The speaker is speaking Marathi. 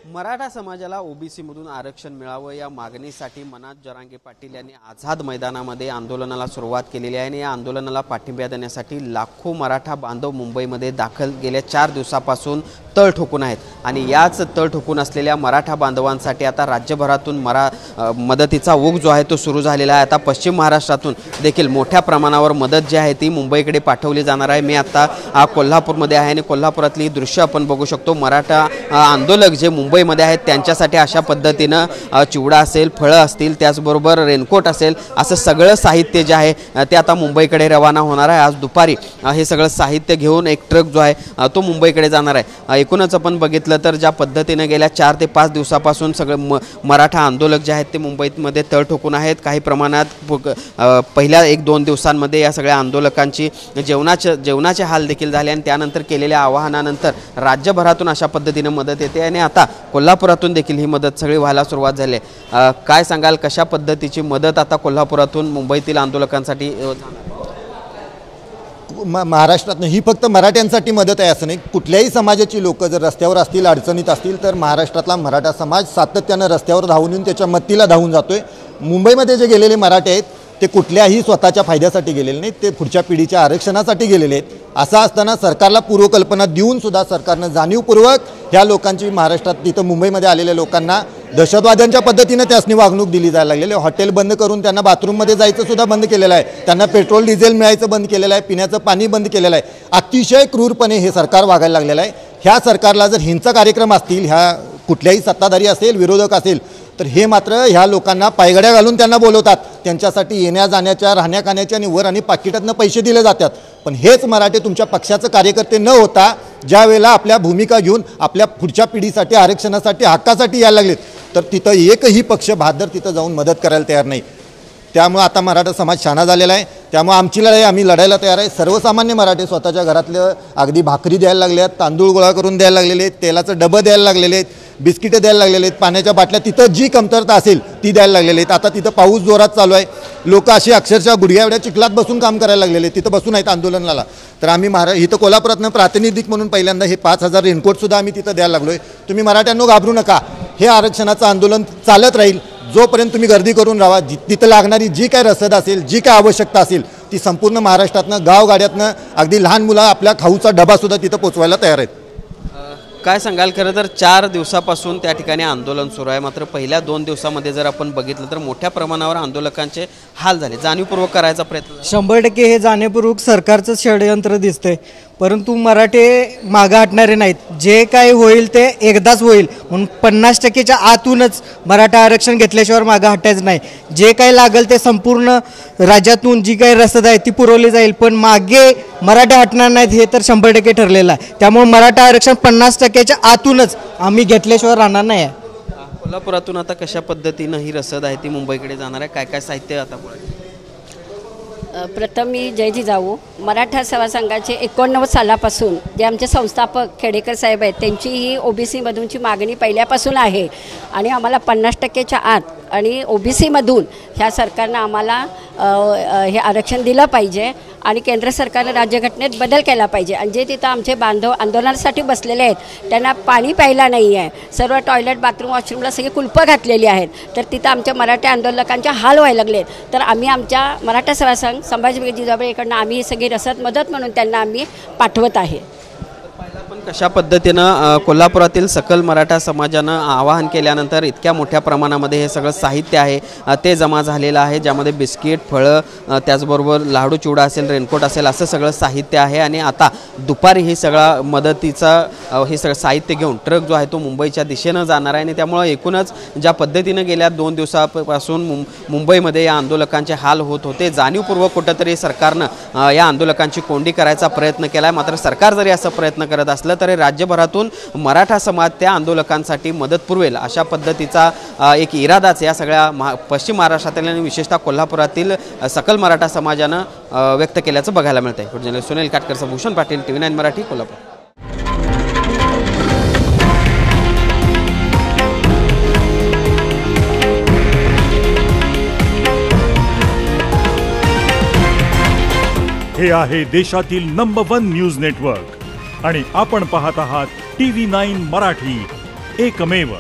मराठा समाजाला ओबीसी मधून आरक्षण मिळावं या मागणीसाठी मनोज जरांगे पाटील यांनी आझाद मैदानामध्ये आंदोलनाला सुरुवात केलेली आहे आणि या आंदोलनाला पाठिंबा देण्यासाठी लाखो मराठा बांधव मुंबईमध्ये दाखल गेल्या 4 दिवसापासून तळ ठोकून आहेत आणि याच तळ ठोकून असलेल्या मराठा बांधवांसाठी आता राज्यभरातून मदतीचा ओघ जो आहे तो सुरू झालेला आहे। आता पश्चिम महाराष्ट्रातून देखील मोठ्या प्रमाणावर मदत जी आहे ती मुंबईकडे पाठवली जाणार आहे। मी आता कोल्हापूरमध्ये आहे आणि कोल्हापुरातली दृश्य आपण बघू शकतो। मराठा आंदोलक जे मुंबईमध्ये आहेत त्यांच्यासाठी अशा पद्धतीनं चिवडा असेल, फळं असतील, त्याचबरोबर रेनकोट असेल, असं सगळं साहित्य जे आहे ते आता मुंबईकडे रवाना होणार आहे। आज दुपारी हे सगळं साहित्य घेऊन एक ट्रक जो आहे तो मुंबईकडे जाणार आहे। एकूणच आपण बघितलं तर ज्या पद्धतीने गेल्या 4 ते 5 दिवसापासून सगळे मराठा आंदोलक जे आहेत ते मुंबईमध्ये तळ ठोकून आहेत। काही प्रमाणात पहिल्या 1-2 दिवसांमध्ये या सगळ्या आंदोलकांची जेवणाचे हाल देखील झाले आणि त्यानंतर केलेल्या आवाहनानंतर राज्यभरातून अशा पद्धतीने मदत येते आणि आता कोल्हापुरातून देखील ही मदत सगळी व्हायला सुरुवात झाली आहे। काय सांगाल, कशा पद्धतीची मदत आता कोल्हापुरातून मुंबईतील आंदोलकांसाठी? महाराष्ट्रातनं ही फक्त मराठ्यांसाठी मदत आहे असं नाही, कुठल्याही समाजाची लोक जर रस्त्यावर असतील, अडचणीत असतील तर महाराष्ट्रातला मराठा समाज सातत्यानं रस्त्यावर धावून येऊन त्याच्या मदतीला धावून जातोय। मुंबईमध्ये जे गेलेले मराठे आहेत ते कुठल्याही स्वतःच्या फायद्यासाठी गेलेले नाहीत, ते पुढच्या पिढीच्या आरक्षणासाठी गेलेले आहेत। असं असताना सरकारला पूर्वकल्पना देऊन सुद्धा सरकारनं जाणीवपूर्वक ह्या लोकांची महाराष्ट्रात तिथं मुंबईमध्ये आलेल्या लोकांना दहशतवाद्यांच्या पद्धतीनं त्यासनी वागणूक दिली जायला लागलेली आहे। हॉटेल बंद करून त्यांना बाथरूममध्ये जायचं सुद्धा बंद केलेलं आहे, त्यांना पेट्रोल डिझेल मिळायचं बंद केलेलं आहे, पिण्याचं पाणी बंद केलेलं आहे। अतिशय क्रूरपणे हे सरकार वागायला लागलेलं आहे। ह्या सरकारला जर हिंसक कार्यक्रम असतील, ह्या कुठल्याही सत्ताधारी असेल, विरोधक असेल, तर हे मात्र ह्या लोकांना पायगड्या घालून त्यांना बोलवतात, त्यांच्यासाठी येण्या जाण्याच्या, राहण्या खाण्याच्या आणि वर आणि पाकिटातनं पैसे दिले जातात। पण हेच मराठे तुमच्या पक्षाचं कार्यकर्ते न होता ज्या वेळेला आपल्या भूमिका घेऊन आपल्या पुढच्या पिढीसाठी, आरक्षणासाठी, हक्कासाठी यायला लागलेत, तर तिथं एकही पक्ष बहादर तिथं जाऊन मदत करायला तयार नाही। त्यामुळे आता मराठा समाज शाना झालेला आहे। त्यामुळे आमची लढाई आम्ही लढायला तयार आहे। सर्वसामान्य मराठे स्वतःच्या घरातलं अगदी भाकरी द्यायला लागले आहेत, तांदूळ गोळा करून द्यायला लागलेले आहेत, तेलाचं डबं द्यायला लागलेले आहेत, बिस्किटं द्यायला लागलेले आहेत, पाण्याच्या बाटल्या तिथं जी कमतरता असेल ती द्यायला लागलेले आहेत। आता तिथं पाऊस जोरात चालू आहे, लोक अशी अक्षरशः गुडघ्या एवढ्या चिखलात बसून काम करायला लागलेले आहेत, तिथं बसून आहेत आंदोलनाला। तर आम्ही इथं कोल्हापुरातनं प्रातिनिधिक म्हणून पहिल्यांदा हे 5000 रेनकोटसुद्धा आम्ही तिथं द्यायला लागलो आहे। तुम्ही मराठ्यांनो घाबरू नका, हे आरक्षणाचं आंदोलन चालत राहील जोपर्यंत तुम्ही गर्दी करून राहा। तिथं लागणारी जी काय रसद असेल, जी काय आवश्यकता असेल ती संपूर्ण महाराष्ट्रातनं, गावगाड्यातनं, अगदी लहान मुलं आपल्या खाऊचा डबासुद्धा तिथं पोचवायला तयार आहेत। काय सांगाल, खरं तर 4 दिवसापासून त्या ठिकाणी आंदोलन सुरू आहे, मात्र पहिल्या 2 दिवसामध्ये जर आपण बघितलं तर मोठ्या प्रमाणावर आंदोलकांचे हाल झाले। जाणीवपूर्वक करायचा प्रयत्न 100% हे जाणीवपूर्वक सरकारचं षडयंत्र दिसतंय, परंतु मराठे मागं हटणारे नाहीत। जे काय होईल ते एकदाच होईल म्हणून 50%च्या आतूनच मराठा आरक्षण घेतल्याशिवाय मागं हटायचं नाही। जे काही लागेल ते संपूर्ण राज्यातून जी काही रसद आहे ती पुरवली जाईल, पण मागे मराठे हटणार नाहीत हे तर 100% ठरलेलं आहे। त्यामुळे मराठा आरक्षण 50%च्या आतूनच आम्ही घेतल्याशिवाय राहणार नाही आहे। कोल्हापुरातून आता कशा पद्धतीनं ही रसद आहे ती मुंबईकडे जाणार आहे? काय काय साहित्य आता पुढे? प्रथम मी जय जिजाऊ मराठा सेवा संघाचे 89 सालापासून जे आमचे संस्थापक खेडेकर साहेब आहेत त्यांची ही ओबीसी मधूनची मागणी पहिल्यापासून आहे आणि आम्हाला 50%च्या आत आणि ओबीसीमधून ह्या सरकारनं आम्हाला हे आरक्षण दिलं पाहिजे आणि केंद्र सरकारनं राज्यघटनेत बदल केला पाहिजे। आणि जे तिथं आमचे बांधव आंदोलनासाठी बसलेले आहेत त्यांना पाणी प्यायला नाही आहे, सर्व टॉयलेट, बाथरूम, वॉशरूमला सगळी कुलपं घातलेली आहेत, तर तिथं आमच्या मराठी आंदोलकांच्या हाल व्हायला लागलेत। तर आम्ही आमच्या मराठा सेवा संघ संभाजी जिजाबाईकडनं आम्ही ही सगळी रसद मदत म्हणून त्यांना आम्ही पाठवत आहे। कशा पद्धतीनं कोल्हापुरातील सकल मराठा समाजानं आवाहन केल्यानंतर इतक्या मोठ्या प्रमाणामध्ये हे सगळं साहित्य आहे ते जमा झालेलं आहे, ज्यामध्ये बिस्किट, फळं, त्याचबरोबर लाडू चिवडा असेल, रेनकोट असेल, असं सगळं साहित्य आहे। आणि आता दुपारी हे सगळं मदतीचा हे सगळं साहित्य घेऊन ट्रक जो आहे तो मुंबईच्या दिशेनं जाणार आहे आणि त्यामुळं एकूणच ज्या पद्धतीनं गेल्या 2 दिवसापासून मुंबईमध्ये या आंदोलकांचे हाल होत होते, जाणीवपूर्वक कुठंतरी सरकारनं या आंदोलकांची कोंडी करायचा प्रयत्न केला आहे। मात्र सरकार जरी असा प्रयत्न करत असलं तरी राज्यभरातून मराठा समाज त्या आंदोलकांसाठी मदत पुरवेल अशा पद्धतीचा एक इरादाच या सगळ्या पश्चिम महाराष्ट्रातील आणि विशेषतः कोल्हापुरातील सकल मराठा समाजानं व्यक्त केल्याचं बघायला मिळतंय। जर्नलिस्ट सुनील काटकरचा भूषण पाटील, TV9 मराठी, कोल्हापूर। हे आहे देशातील नंबर 1 न्यूज नेटवर्क आणि आपण पाहत आहात TV9 मराठी। एकमेव